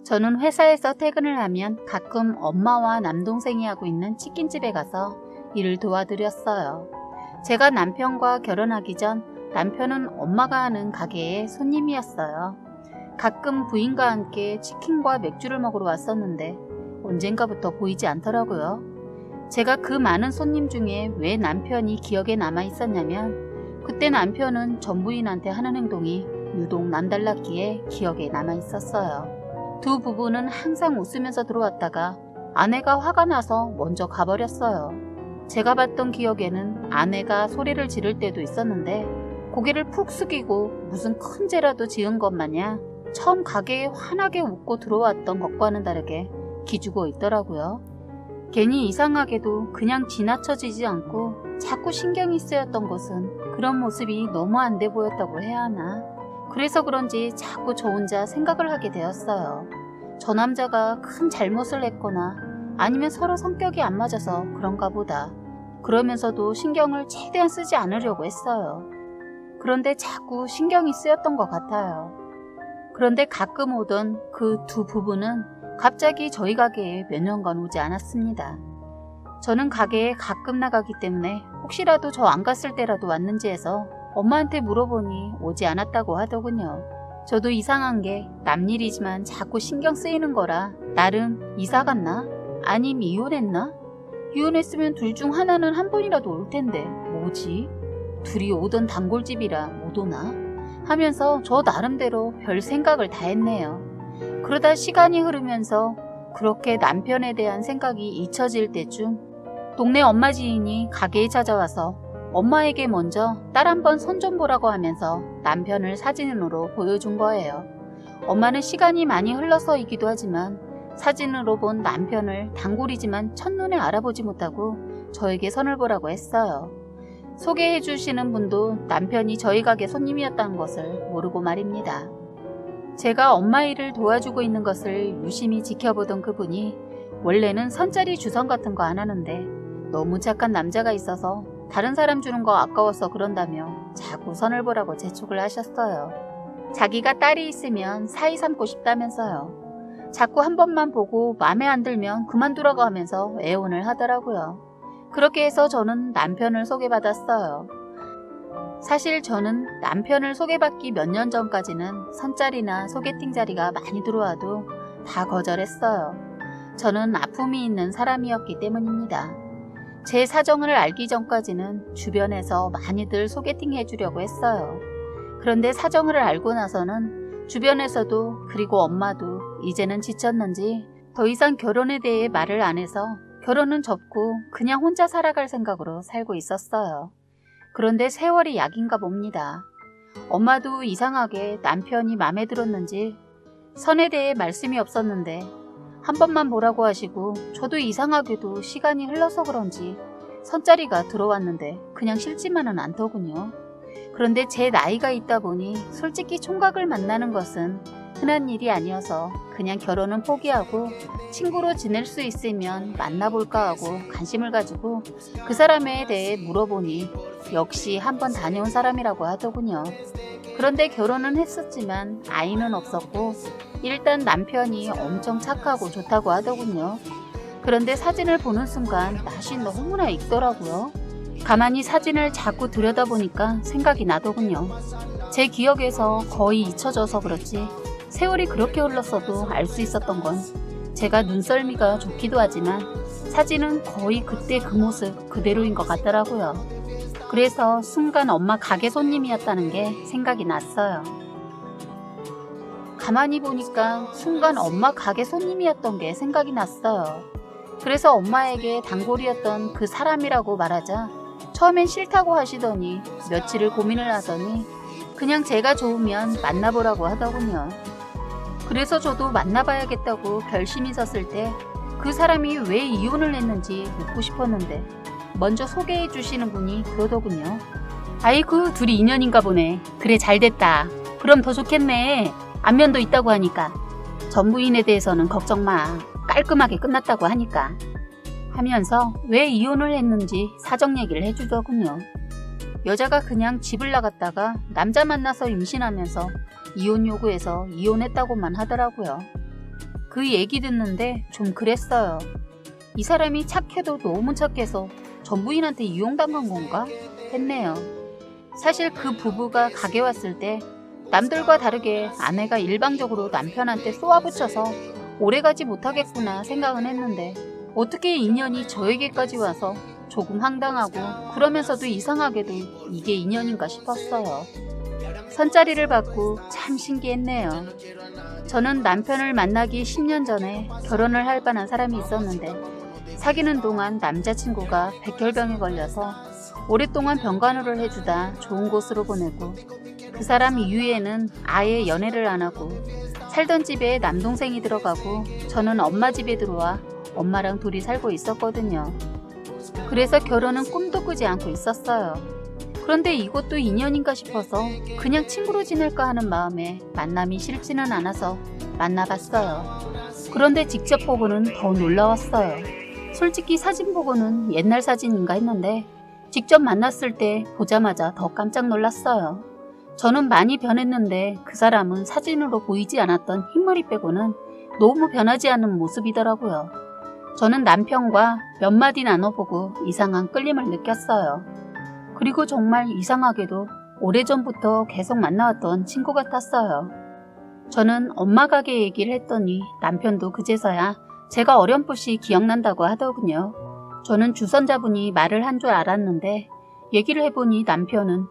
저는 회사에서 퇴근을 하면 가끔 엄마와 남동생이 하고 있는 치킨집에 가서 일을 도와드렸어요. 제가 남편과 결혼하기 전 남편은 엄마가 하는 가게의 손님이었어요. 가끔 부인과 함께 치킨과 맥주를 먹으러 왔었는데 언젠가부터 보이지 않더라고요. 제가 그 많은 손님 중에 왜 남편이 기억에 남아 있었냐면 그때 남편은 전 부인한테 하는 행동이 유독 남달랐기에 기억에 남아 있었어요. 두 부부는 항상 웃으면서 들어왔다가 아내가 화가 나서 먼저 가버렸어요. 제가 봤던 기억에는 아내가 소리를 지를 때도 있었는데 고개를 푹 숙이고 무슨 큰 죄라도 지은 것 마냥 처음 가게에 환하게 웃고 들어왔던 것과는 다르게 기죽어 있더라고요. 괜히 이상하게도 그냥 지나쳐지지 않고 자꾸 신경이 쓰였던 것은 그런 모습이 너무 안 돼 보였다고 해야 하나. 그래서 그런지 자꾸 저 혼자 생각을 하게 되었어요. 저 남자가 큰 잘못을 했거나 아니면 서로 성격이 안 맞아서 그런가 보다. 그러면서도 신경을 최대한 쓰지 않으려고 했어요. 그런데 자꾸 신경이 쓰였던 것 같아요. 그런데 가끔 오던 그 두 부부는 갑자기 저희 가게에 몇 년간 오지 않았습니다. 저는 가게에 가끔 나가기 때문에 혹시라도 저 안 갔을 때라도 왔는지 해서 엄마한테 물어보니 오지 않았다고 하더군요. 저도 이상한 게 남일이지만 자꾸 신경 쓰이는 거라 나름 이사 갔나? 아님 이혼했나? 이혼했으면 둘 중 하나는 한 번이라도 올 텐데 뭐지? 둘이 오던 단골집이라 못 오나? 하면서 저 나름대로 별 생각을 다 했네요. 그러다 시간이 흐르면서 그렇게 남편에 대한 생각이 잊혀질 때쯤 동네 엄마 지인이 가게에 찾아와서 엄마에게 먼저 딸 한번 손 좀 보라고 하면서 남편을 사진으로 보여준 거예요. 엄마는 시간이 많이 흘러서이기도 하지만 사진으로 본 남편을 단골이지만 첫눈에 알아보지 못하고 저에게 선을 보라고 했어요. 소개해 주시는 분도 남편이 저희 가게 손님이었다는 것을 모르고 말입니다. 제가 엄마 일을 도와주고 있는 것을 유심히 지켜보던 그분이 원래는 선짜리 주선 같은 거 안 하는데 너무 착한 남자가 있어서 다른 사람 주는 거 아까워서 그런다며 자꾸 선을 보라고 재촉을 하셨어요. 자기가 딸이 있으면 사이 삼고 싶다면서요. 자꾸 한 번만 보고 마음에 안 들면 그만두라고 하면서 애원을 하더라고요. 그렇게 해서 저는 남편을 소개받았어요. 사실 저는 남편을 소개받기 몇 년 전까지는 선짜리나 소개팅 자리가 많이 들어와도 다 거절했어요. 저는 아픔이 있는 사람이었기 때문입니다. 제 사정을 알기 전까지는 주변에서 많이들 소개팅 해주려고 했어요. 그런데 사정을 알고 나서는 주변에서도 그리고 엄마도 이제는 지쳤는지 더 이상 결혼에 대해 말을 안 해서 결혼은 접고 그냥 혼자 살아갈 생각으로 살고 있었어요. 그런데 세월이 약인가 봅니다. 엄마도 이상하게 남편이 마음에 들었는지 선에 대해 말씀이 없었는데 한 번만 보라고 하시고 저도 이상하게도 시간이 흘러서 그런지 선짜리가 들어왔는데 그냥 싫지만은 않더군요. 그런데 제 나이가 있다 보니 솔직히 총각을 만나는 것은 흔한 일이 아니어서 그냥 결혼은 포기하고 친구로 지낼 수 있으면 만나볼까 하고 관심을 가지고 그 사람에 대해 물어보니 역시 한번 다녀온 사람이라고 하더군요. 그런데 결혼은 했었지만 아이는 없었고 일단 남편이 엄청 착하고 좋다고 하더군요. 그런데 사진을 보는 순간 낯이 너무나 익더라고요. 가만히 사진을 자꾸 들여다보니까 생각이 나더군요. 제 기억에서 거의 잊혀져서 그렇지 세월이 그렇게 흘렀어도 알 수 있었던 건 제가 눈썰미가 좋기도 하지만 사진은 거의 그때 그 모습 그대로인 것 같더라고요. 그래서 순간 엄마 가게 손님이었다는 게 생각이 났어요. 가만히 보니까 순간 엄마 가게 손님이었던 게 생각이 났어요. 그래서 엄마에게 단골이었던 그 사람이라고 말하자 처음엔 싫다고 하시더니 며칠을 고민을 하더니 그냥 제가 좋으면 만나보라고 하더군요. 그래서 저도 만나봐야겠다고 결심이 섰을 때 그 사람이 왜 이혼을 했는지 묻고 싶었는데 먼저 소개해 주시는 분이 그러더군요. 아이고 둘이 인연인가 보네. 그래 잘됐다. 그럼 더 좋겠네. 안면도 있다고 하니까. 전 부인에 대해서는 걱정 마. 깔끔하게 끝났다고 하니까. 하면서 왜 이혼을 했는지 사정 얘기를 해주더군요. 여자가 그냥 집을 나갔다가 남자 만나서 임신하면서 이혼 요구해서 이혼했다고만 하더라고요. 그 얘기 듣는데 좀 그랬어요. 이 사람이 착해도 너무 착해서 전 부인한테 이용당한 건가? 했네요. 사실 그 부부가 가게 왔을 때 남들과 다르게 아내가 일방적으로 남편한테 쏘아붙여서 오래가지 못하겠구나 생각은 했는데 어떻게 인연이 저에게까지 와서 조금 황당하고 그러면서도 이상하게도 이게 인연인가 싶었어요. 선자리를 받고 참 신기했네요. 저는 남편을 만나기 10년 전에 결혼을 할 뻔한 사람이 있었는데 사귀는 동안 남자친구가 백혈병에 걸려서 오랫동안 병간호를 해주다 좋은 곳으로 보내고 그 사람 이후에는 아예 연애를 안 하고 살던 집에 남동생이 들어가고 저는 엄마 집에 들어와 엄마랑 둘이 살고 있었거든요. 그래서 결혼은 꿈도 꾸지 않고 있었어요. 그런데 이것도 인연인가 싶어서 그냥 친구로 지낼까 하는 마음에 만남이 싫지는 않아서 만나봤어요. 그런데 직접 보고는 더 놀라웠어요. 솔직히 사진 보고는 옛날 사진인가 했는데 직접 만났을 때 보자마자 더 깜짝 놀랐어요. 저는 많이 변했는데 그 사람은 사진으로 보이지 않았던 흰머리 빼고는 너무 변하지 않은 모습이더라고요. 저는 남편과 몇 마디 나눠보고 이상한 끌림을 느꼈어요. 그리고 정말 이상하게도 오래전부터 계속 만나왔던 친구 같았어요. 저는 엄마 가게 얘기를 했더니 남편도 그제서야 제가 어렴풋이 기억난다고 하더군요. 저는 주선자분이 말을 한 줄 알았는데 얘기를 해보니 남편은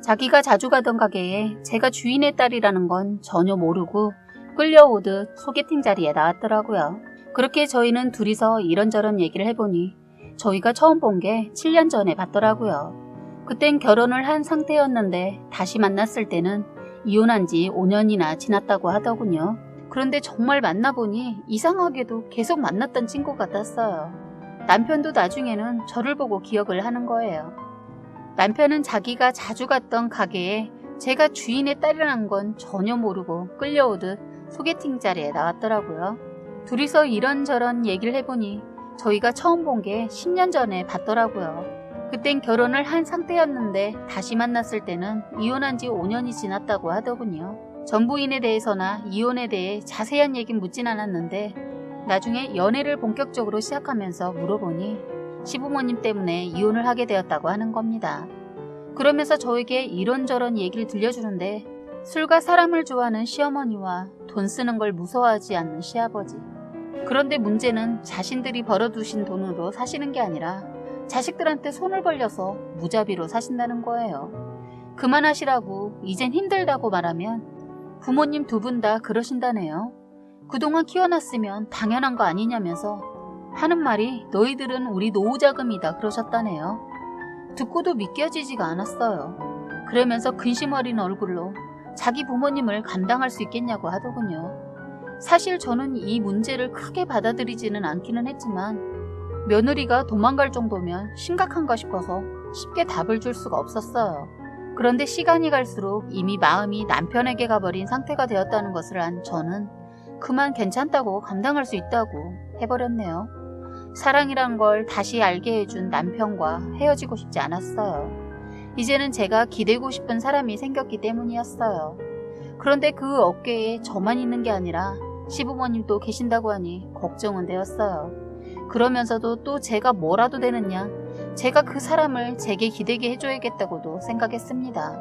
자기가 자주 가던 가게에 제가 주인의 딸이라는 건 전혀 모르고 끌려오듯 소개팅 자리에 나왔더라고요. 그렇게 저희는 둘이서 이런저런 얘기를 해보니 저희가 처음 본 게 7년 전에 봤더라고요. 그땐 결혼을 한 상태였는데 다시 만났을 때는 이혼한 지 5년이나 지났다고 하더군요. 그런데 정말 만나보니 이상하게도 계속 만났던 친구 같았어요. 남편도 나중에는 저를 보고 기억을 하는 거예요. 남편은 자기가 자주 갔던 가게에 제가 주인의 딸이라는 건 전혀 모르고 끌려오듯 소개팅 자리에 나왔더라고요. 둘이서 이런저런 얘기를 해보니 저희가 처음 본 게 10년 전에 봤더라고요. 그땐 결혼을 한 상태였는데 다시 만났을 때는 이혼한 지 5년이 지났다고 하더군요. 전 부인에 대해서나 이혼에 대해 자세한 얘긴 묻진 않았는데 나중에 연애를 본격적으로 시작하면서 물어보니 시부모님 때문에 이혼을 하게 되었다고 하는 겁니다. 그러면서 저에게 이런저런 얘기를 들려주는데 술과 사람을 좋아하는 시어머니와 돈 쓰는 걸 무서워하지 않는 시아버지. 그런데 문제는 자신들이 벌어두신 돈으로 사시는 게 아니라 자식들한테 손을 벌려서 무자비로 사신다는 거예요. 그만하시라고 이젠 힘들다고 말하면 부모님 두 분 다 그러신다네요. 그동안 키워놨으면 당연한 거 아니냐면서 하는 말이 너희들은 우리 노후자금이다 그러셨다네요. 듣고도 믿겨지지가 않았어요. 그러면서 근심 어린 얼굴로 자기 부모님을 감당할 수 있겠냐고 하더군요. 사실 저는 이 문제를 크게 받아들이지는 않기는 했지만 며느리가 도망갈 정도면 심각한가 싶어서 쉽게 답을 줄 수가 없었어요. 그런데 시간이 갈수록 이미 마음이 남편에게 가버린 상태가 되었다는 것을 안 저는 그만 괜찮다고 감당할 수 있다고 해버렸네요. 사랑이란 걸 다시 알게 해준 남편과 헤어지고 싶지 않았어요. 이제는 제가 기대고 싶은 사람이 생겼기 때문이었어요. 그런데 그 어깨에 저만 있는 게 아니라 시부모님도 계신다고 하니 걱정은 되었어요. 그러면서도 또 제가 뭐라도 되느냐, 제가 그 사람을 제게 기대게 해줘야겠다고도 생각했습니다.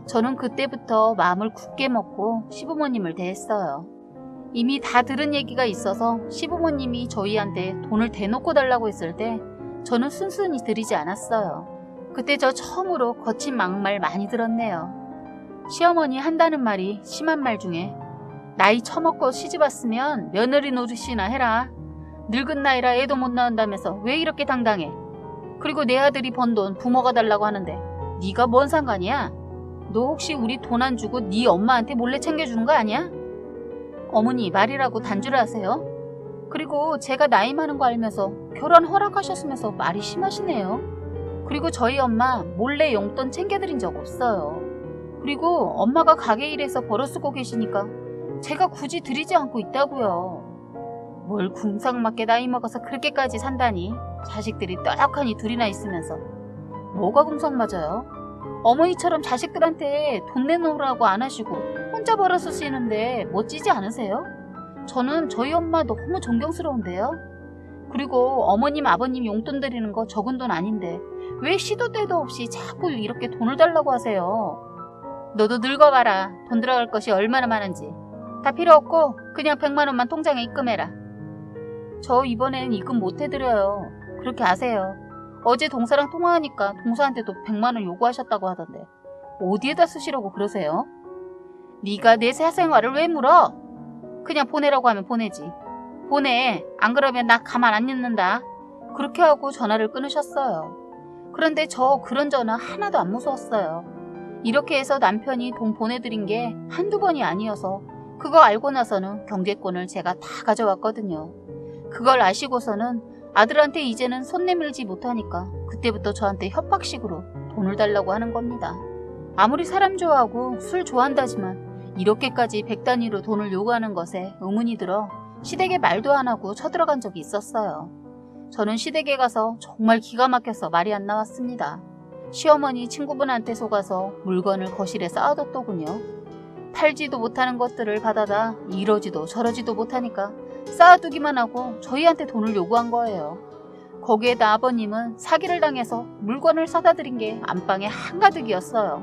저는 그때부터 마음을 굳게 먹고 시부모님을 대했어요. 이미 다 들은 얘기가 있어서 시부모님이 저희한테 돈을 대놓고 달라고 했을 때 저는 순순히 드리지 않았어요. 그때 저 처음으로 거친 막말 많이 들었네요. 시어머니 한다는 말이 심한 말 중에 나이 처먹고 시집왔으면 며느리 노릇이나 해라. 늙은 나이라 애도 못 낳는다면서 왜 이렇게 당당해. 그리고 내 아들이 번 돈 부모가 달라고 하는데 네가 뭔 상관이야? 너 혹시 우리 돈 안 주고 네 엄마한테 몰래 챙겨주는 거 아니야? 어머니 말이라고 단주를 하세요? 그리고 제가 나이 많은 거 알면서 결혼 허락하셨으면서 말이 심하시네요. 그리고 저희 엄마 몰래 용돈 챙겨드린 적 없어요. 그리고 엄마가 가게 일해서 벌어 쓰고 계시니까 제가 굳이 드리지 않고 있다고요. 뭘 궁상맞게 나이 먹어서 그렇게까지 산다니. 자식들이 떡하니 둘이나 있으면서. 뭐가 궁상맞아요? 어머니처럼 자식들한테 돈 내놓으라고 안 하시고 혼자 벌어 쓰시는데 멋지지 않으세요? 저는 저희 엄마 너무 존경스러운데요. 그리고 어머님 아버님 용돈 드리는 거 적은 돈 아닌데 왜 시도 때도 없이 자꾸 이렇게 돈을 달라고 하세요. 너도 늙어봐라. 돈 들어갈 것이 얼마나 많은지. 다 필요 없고 그냥 100만 원만 통장에 입금해라. 저 이번엔 입금 못 해드려요. 그렇게 아세요. 어제 동사랑 통화하니까 동사한테도 100만 원 요구하셨다고 하던데 어디에다 쓰시려고 그러세요? 네가 내 사생활을 왜 물어? 그냥 보내라고 하면 보내지. 보내. 안 그러면 나 가만 안 있는다. 그렇게 하고 전화를 끊으셨어요. 그런데 저 그런 전화 하나도 안 무서웠어요. 이렇게 해서 남편이 돈 보내드린 게 한두 번이 아니어서 그거 알고 나서는 경제권을 제가 다 가져왔거든요. 그걸 아시고서는 아들한테 이제는 손 내밀지 못하니까 그때부터 저한테 협박식으로 돈을 달라고 하는 겁니다. 아무리 사람 좋아하고 술 좋아한다지만 이렇게까지 100단위로 돈을 요구하는 것에 의문이 들어 시댁에 말도 안 하고 쳐들어간 적이 있었어요. 저는 시댁에 가서 정말 기가 막혀서 말이 안 나왔습니다. 시어머니 친구분한테 속아서 물건을 거실에 쌓아뒀더군요. 팔지도 못하는 것들을 받아다 이러지도 저러지도 못하니까 쌓아두기만 하고 저희한테 돈을 요구한 거예요. 거기에다 아버님은 사기를 당해서 물건을 사다 드린 게 안방에 한가득이었어요.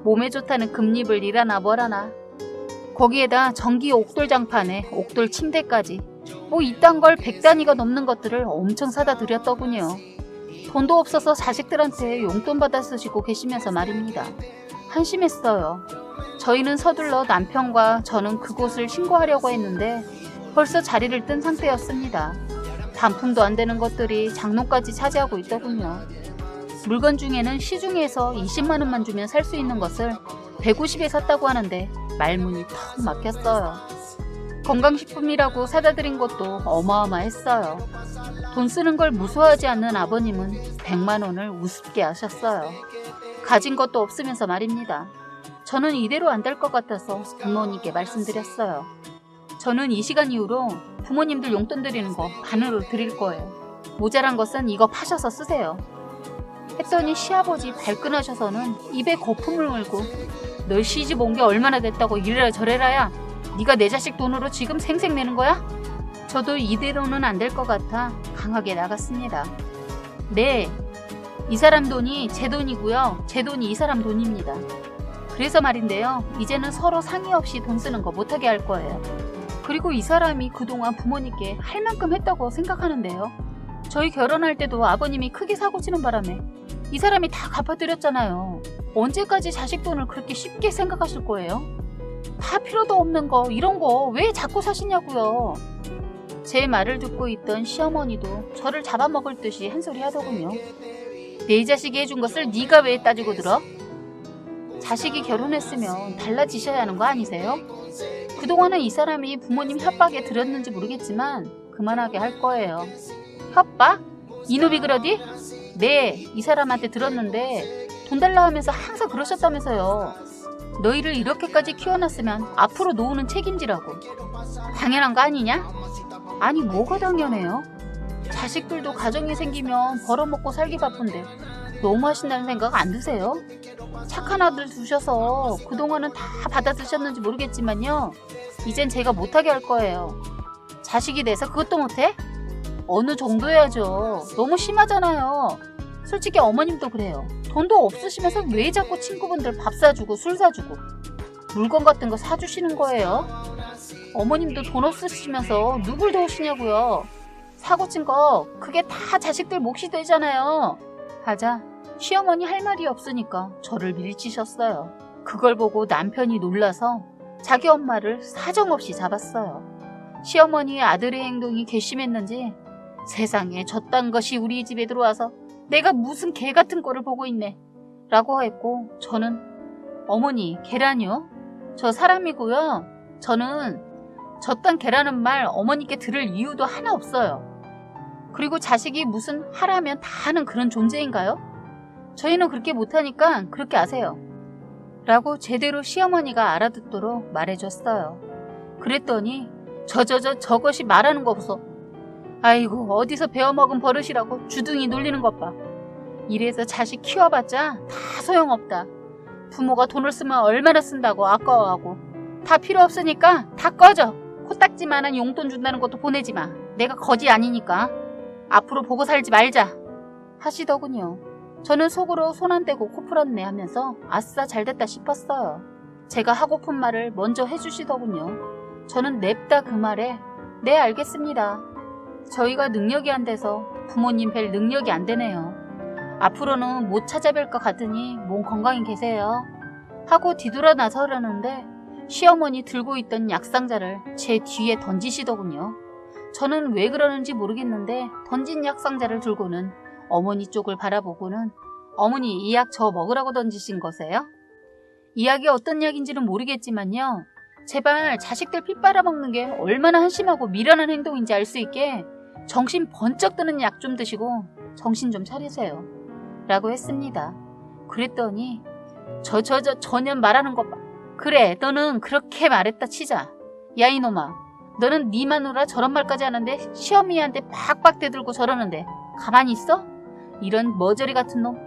몸에 좋다는 금잎을 이라나 뭐라나. 거기에다 전기 옥돌장판에 옥돌 침대까지 뭐 이딴 걸 100단위가 넘는 것들을 엄청 사다 드렸더군요. 돈도 없어서 자식들한테 용돈 받아 쓰시고 계시면서 말입니다. 한심했어요. 저희는 서둘러 남편과 저는 그곳을 신고하려고 했는데 벌써 자리를 뜬 상태였습니다. 반품도 안 되는 것들이 장롱까지 차지하고 있더군요. 물건 중에는 시중에서 20만 원만 주면 살 수 있는 것을 150에 샀다고 하는데 말문이 턱 막혔어요. 건강식품이라고 사다 드린 것도 어마어마했어요. 돈 쓰는 걸 무서워하지 않는 아버님은 100만 원을 우습게 하셨어요. 가진 것도 없으면서 말입니다. 저는 이대로 안 될 것 같아서 부모님께 말씀드렸어요. 저는 이 시간 이후로 부모님들 용돈 드리는 거 반으로 드릴 거예요. 모자란 것은 이거 파셔서 쓰세요. 했더니 시아버지 발끈하셔서는 입에 거품을 물고 널 시집 온 게 얼마나 됐다고 이래라 저래라야. 네가 내 자식 돈으로 지금 생색내는 거야? 저도 이대로는 안 될 것 같아 강하게 나갔습니다. 네, 이 사람 돈이 제 돈이고요. 제 돈이 이 사람 돈입니다. 그래서 말인데요. 이제는 서로 상의 없이 돈 쓰는 거 못하게 할 거예요. 그리고 이 사람이 그동안 부모님께 할 만큼 했다고 생각하는데요. 저희 결혼할 때도 아버님이 크게 사고치는 바람에 이 사람이 다 갚아드렸잖아요. 언제까지 자식 돈을 그렇게 쉽게 생각하실 거예요? 다 필요도 없는 거 이런 거 왜 자꾸 사시냐고요. 제 말을 듣고 있던 시어머니도 저를 잡아먹을 듯이 한 소리 하더군요. 내 자식이 해준 것을 네가 왜 따지고 들어? 자식이 결혼했으면 달라지셔야 하는 거 아니세요? 그동안은 이 사람이 부모님 협박에 들었는지 모르겠지만 그만하게 할 거예요. 협박? 이놈이 그러디? 네, 이 사람한테 들었는데 돈 달라 하면서 항상 그러셨다면서요. 너희를 이렇게까지 키워놨으면 앞으로 노후는 책임지라고. 당연한 거 아니냐? 아니 뭐가 당연해요? 자식들도 가정이 생기면 벌어먹고 살기 바쁜데 너무 하신다는 생각 안 드세요? 착한 아들 두셔서 그동안은 다 받아드셨는지 모르겠지만요. 이젠 제가 못하게 할 거예요. 자식이 돼서 그것도 못해? 어느 정도 해야죠. 너무 심하잖아요. 솔직히 어머님도 그래요. 돈도 없으시면서 왜 자꾸 친구분들 밥 사주고 술 사주고 물건 같은 거 사주시는 거예요? 어머님도 돈 없으시면서 누굴 도우시냐고요. 사고친 거 그게 다 자식들 몫이 되잖아요. 하자 시어머니 할 말이 없으니까 저를 밀치셨어요. 그걸 보고 남편이 놀라서 자기 엄마를 사정없이 잡았어요. 시어머니의 아들의 행동이 괘씸했는지 세상에 저딴 것이 우리 집에 들어와서 내가 무슨 개 같은 꼴을 보고 있네 라고 했고 저는 어머니 계란이요? 저 사람이고요. 저는 저딴 개라는 말 어머니께 들을 이유도 하나 없어요. 그리고 자식이 무슨 하라면 다 하는 그런 존재인가요? 저희는 그렇게 못하니까 그렇게 아세요. 라고 제대로 시어머니가 알아듣도록 말해줬어요. 그랬더니 저것이 말하는 거 보소. 아이고 어디서 배워먹은 버릇이라고 주둥이 놀리는 것 봐. 이래서 자식 키워봤자 다 소용없다. 부모가 돈을 쓰면 얼마나 쓴다고 아까워하고 다 필요 없으니까 다 꺼져. 코딱지만한 용돈 준다는 것도 보내지 마. 내가 거지 아니니까. 앞으로 보고 살지 말자. 하시더군요. 저는 속으로 손 안 대고 코 풀었네 하면서 아싸 잘됐다 싶었어요. 제가 하고픈 말을 먼저 해주시더군요. 저는 냅다 그 말에 네 알겠습니다. 저희가 능력이 안 돼서 부모님 뵐 능력이 안 되네요. 앞으로는 못 찾아뵐 것 같으니 몸 건강히 계세요. 하고 뒤돌아 나서려는데 시어머니 들고 있던 약상자를 제 뒤에 던지시더군요. 저는 왜 그러는지 모르겠는데 던진 약상자를 들고는 어머니 쪽을 바라보고는 어머니 이 약 저 먹으라고 던지신 거세요? 이 약이 어떤 약인지는 모르겠지만요. 제발 자식들 피 빨아먹는 게 얼마나 한심하고 미련한 행동인지 알 수 있게 정신 번쩍 드는 약 좀 드시고 정신 좀 차리세요. 라고 했습니다. 그랬더니 저년 말하는 것 봐. 그래 너는 그렇게 말했다 치자. 야 이놈아 너는 네 마누라 저런 말까지 하는데 시어미한테 팍팍 대들고 저러는데 가만히 있어? 이런 머저리 같은 놈.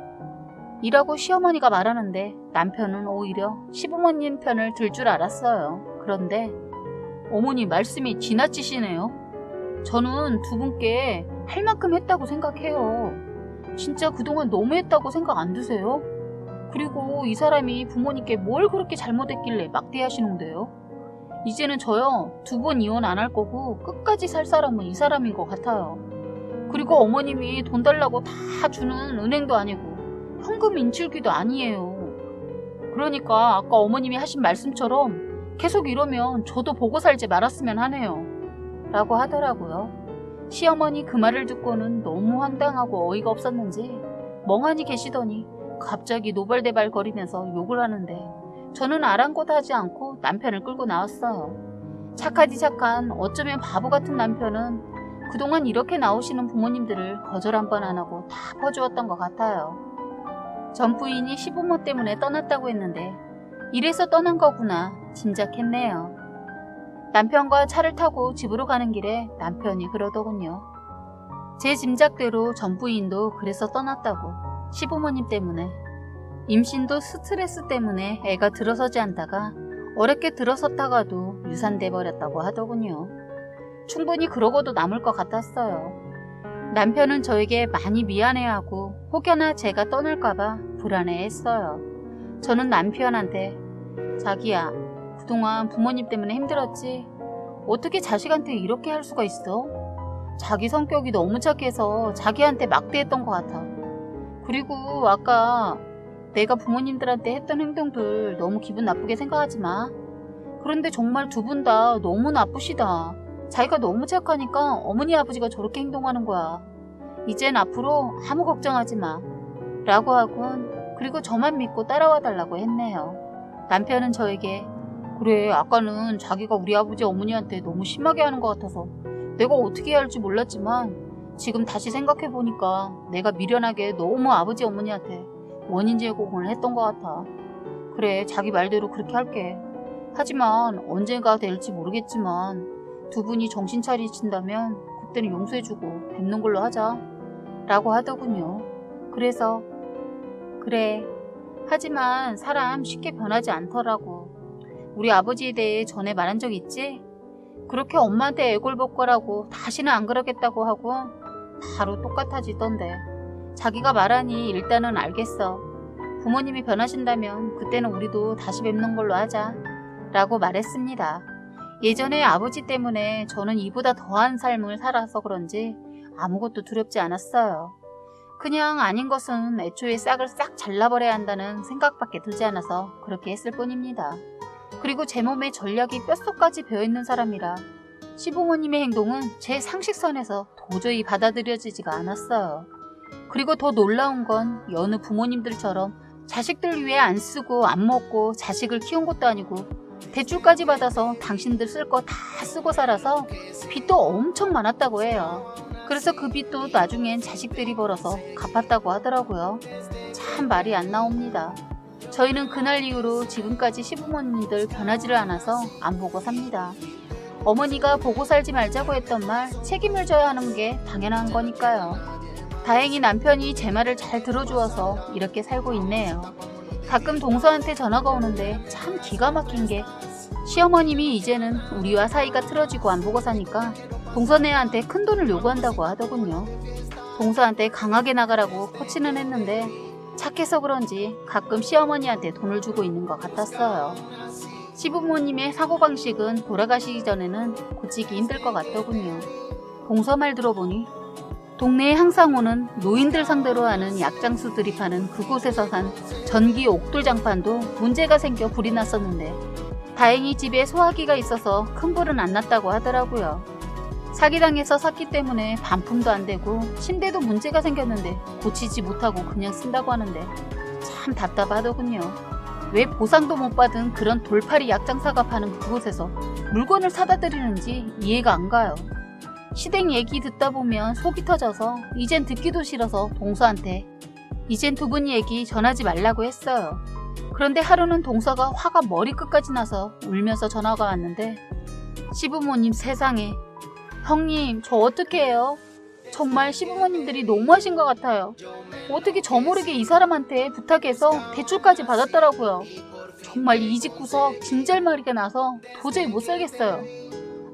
이라고 시어머니가 말하는데 남편은 오히려 시부모님 편을 들 줄 알았어요. 그런데 어머니 말씀이 지나치시네요. 저는 두 분께 할 만큼 했다고 생각해요. 진짜 그동안 너무했다고 생각 안 드세요? 그리고 이 사람이 부모님께 뭘 그렇게 잘못했길래 막대하시는데요? 이제는 저요 2번 이혼 안 할 거고 끝까지 살 사람은 이 사람인 것 같아요. 그리고 어머님이 돈 달라고 다 주는 은행도 아니고 현금 인출기도 아니에요. 그러니까 아까 어머님이 하신 말씀처럼 계속 이러면 저도 보고 살지 말았으면 하네요. 라고 하더라고요. 시어머니 그 말을 듣고는 너무 황당하고 어이가 없었는지 멍하니 계시더니 갑자기 노발대발 거리면서 욕을 하는데 저는 아랑곳하지 않고 남편을 끌고 나왔어요. 착하디 착한 어쩌면 바보 같은 남편은 그동안 이렇게 나오시는 부모님들을 거절 한 번 안 하고 다 퍼주었던 것 같아요. 전 부인이 시부모 때문에 떠났다고 했는데 이래서 떠난 거구나 짐작했네요. 남편과 차를 타고 집으로 가는 길에 남편이 그러더군요. 제 짐작대로 전 부인도 그래서 떠났다고. 시부모님 때문에. 임신도 스트레스 때문에 애가 들어서지 않다가 어렵게 들어섰다가도 유산돼 버렸다고 하더군요. 충분히 그러고도 남을 것 같았어요. 남편은 저에게 많이 미안해하고 혹여나 제가 떠날까봐 불안해했어요. 저는 남편한테 자기야 그동안 부모님 때문에 힘들었지? 어떻게 자식한테 이렇게 할 수가 있어? 자기 성격이 너무 착해서 자기한테 막대했던 것 같아. 그리고 아까 내가 부모님들한테 했던 행동들 너무 기분 나쁘게 생각하지 마. 그런데 정말 두 분 다 너무 나쁘시다. 자기가 너무 착하니까 어머니 아버지가 저렇게 행동하는 거야. 이젠 앞으로 아무 걱정하지 마. 라고 하곤 그리고 저만 믿고 따라와 달라고 했네요. 남편은 저에게 그래 아까는 자기가 우리 아버지 어머니한테 너무 심하게 하는 것 같아서 내가 어떻게 해야 할지 몰랐지만 지금 다시 생각해보니까 내가 미련하게 너무 아버지 어머니한테 원인 제공을 했던 것 같아. 그래 자기 말대로 그렇게 할게. 하지만 언젠가 될지 모르겠지만 두 분이 정신 차리신다면 그때는 용서해주고 뵙는 걸로 하자. 라고 하더군요. 그래서 그래 하지만 사람 쉽게 변하지 않더라고. 우리 아버지에 대해 전에 말한 적 있지? 그렇게 엄마한테 애골복걸하고 다시는 안 그러겠다고 하고 바로 똑같아지던데. 자기가 말하니 일단은 알겠어. 부모님이 변하신다면 그때는 우리도 다시 뵙는 걸로 하자. 라고 말했습니다. 예전에 아버지 때문에 저는 이보다 더한 삶을 살아서 그런지 아무것도 두렵지 않았어요. 그냥 아닌 것은 애초에 싹을 싹 잘라버려야 한다는 생각밖에 들지 않아서 그렇게 했을 뿐입니다. 그리고 제 몸에 전략이 뼛속까지 배어있는 사람이라 시부모님의 행동은 제 상식선에서 도저히 받아들여지지가 않았어요. 그리고 더 놀라운 건 여느 부모님들처럼 자식들 위해 안 쓰고 안 먹고 자식을 키운 것도 아니고 대출까지 받아서 당신들 쓸 거 다 쓰고 살아서 빚도 엄청 많았다고 해요. 그래서 그 빚도 나중엔 자식들이 벌어서 갚았다고 하더라고요. 참 말이 안 나옵니다. 저희는 그날 이후로 지금까지 시부모님들 변하지를 않아서 안 보고 삽니다. 어머니가 보고 살지 말자고 했던 말 책임을 져야 하는 게 당연한 거니까요. 다행히 남편이 제 말을 잘 들어주어서 이렇게 살고 있네요. 가끔 동서한테 전화가 오는데 참 기가 막힌 게 시어머님이 이제는 우리와 사이가 틀어지고 안 보고 사니까 동서네한테 큰 돈을 요구한다고 하더군요. 동서한테 강하게 나가라고 코치는 했는데 착해서 그런지 가끔 시어머니한테 돈을 주고 있는 것 같았어요. 시부모님의 사고방식은 돌아가시기 전에는 고치기 힘들 것 같더군요. 동서 말 들어보니 동네에 항상 오는 노인들 상대로 하는 약장수들이 파는 그곳에서 산 전기 옥돌장판도 문제가 생겨 불이 났었는데 다행히 집에 소화기가 있어서 큰 불은 안 났다고 하더라고요. 사기당해서 샀기 때문에 반품도 안 되고 침대도 문제가 생겼는데 고치지 못하고 그냥 쓴다고 하는데 참 답답하더군요. 왜 보상도 못 받은 그런 돌팔이 약장사가 파는 그곳에서 물건을 사다 드리는지 이해가 안 가요. 시댁 얘기 듣다 보면 속이 터져서 이젠 듣기도 싫어서 동서한테 이젠 두 분 얘기 전하지 말라고 했어요. 그런데 하루는 동서가 화가 머리끝까지 나서 울면서 전화가 왔는데 시부모님 세상에 형님 저 어떻게 해요? 정말 시부모님들이 너무하신 것 같아요. 어떻게 저 모르게 이 사람한테 부탁해서 대출까지 받았더라고요. 정말 이 집 구석 진절머리가 나서 도저히 못 살겠어요.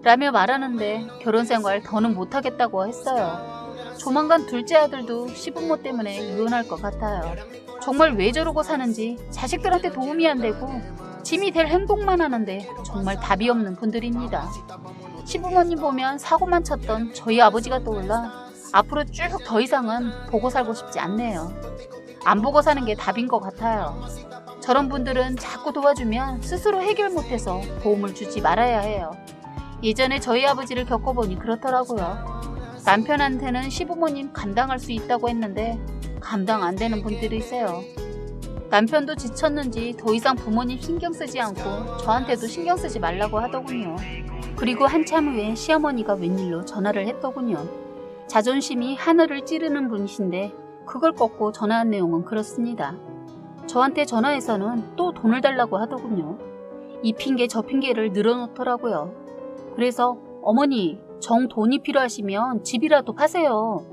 라며 말하는데 결혼생활 더는 못하겠다고 했어요. 조만간 둘째 아들도 시부모 때문에 이혼할 것 같아요. 정말 왜 저러고 사는지 자식들한테 도움이 안 되고 짐이 될 행동만 하는데 정말 답이 없는 분들입니다. 시부모님 보면 사고만 쳤던 저희 아버지가 떠올라 앞으로 쭉 더 이상은 보고 살고 싶지 않네요. 안 보고 사는 게 답인 것 같아요. 저런 분들은 자꾸 도와주면 스스로 해결 못해서 도움을 주지 말아야 해요. 예전에 저희 아버지를 겪어보니 그렇더라고요. 남편한테는 시부모님 감당할 수 있다고 했는데 감당 안 되는 분들이세요. 남편도 지쳤는지 더 이상 부모님 신경 쓰지 않고 저한테도 신경 쓰지 말라고 하더군요. 그리고 한참 후에 시어머니가 웬일로 전화를 했더군요. 자존심이 하늘을 찌르는 분이신데 그걸 꺾고 전화한 내용은 그렇습니다. 저한테 전화해서는 또 돈을 달라고 하더군요. 이 핑계 저 핑계를 늘어놓더라고요. 그래서 어머니 정 돈이 필요하시면 집이라도 파세요.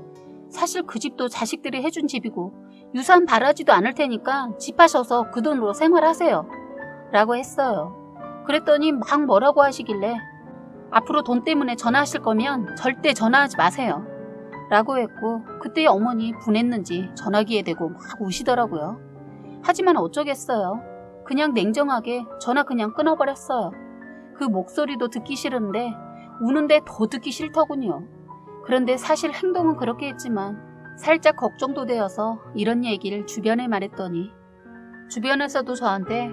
사실 그 집도 자식들이 해준 집이고 유산 바라지도 않을 테니까 집 하셔서 그 돈으로 생활하세요. 라고 했어요. 그랬더니 막 뭐라고 하시길래 앞으로 돈 때문에 전화하실 거면 절대 전화하지 마세요. 라고 했고 그때 어머니 분했는지 전화기에 대고 막 우시더라고요. 하지만 어쩌겠어요. 그냥 냉정하게 전화 그냥 끊어버렸어요. 그 목소리도 듣기 싫은데 우는데 더 듣기 싫더군요. 그런데 사실 행동은 그렇게 했지만 살짝 걱정도 되어서 이런 얘기를 주변에 말했더니 주변에서도 저한테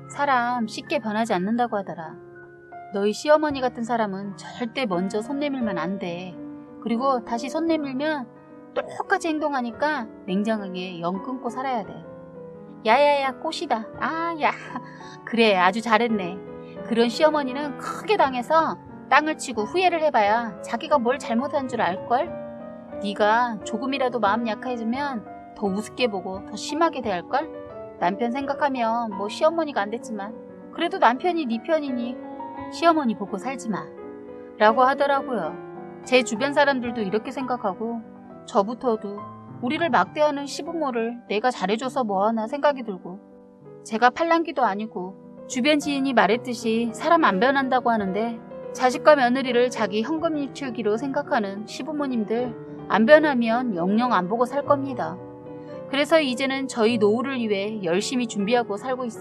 사람 쉽게 변하지 않는다고 하더라. 너희 시어머니 같은 사람은 절대 먼저 손 내밀면 안 돼. 그리고 다시 손 내밀면 똑같이 행동하니까 냉정하게 영 끊고 살아야 돼. 야야야 꽃이다. 아 야 그래 아주 잘했네. 그런 시어머니는 크게 당해서 땅을 치고 후회를 해봐야 자기가 뭘 잘못한 줄 알걸? 네가 조금이라도 마음 약해지면 더 우습게 보고 더 심하게 대할걸? 남편 생각하면 뭐 시어머니가 안 됐지만 그래도 남편이 네 편이니 시어머니 보고 살지마 라고 하더라고요. 제 주변 사람들도 이렇게 생각하고 저부터도 우리를 막대하는 시부모를 내가 잘해줘서 뭐하나 생각이 들고 제가 팔랑귀도 아니고 주변 지인이 말했듯이 사람 안 변한다고 하는데 자식과 며느리를 자기 현금 유출기로 생각하는 시부모님들 안 변하면 영영 안 보고 살 겁니다. 그래서 이제는 저희 노후를 위해 열심히 준비하고 살고 있어요.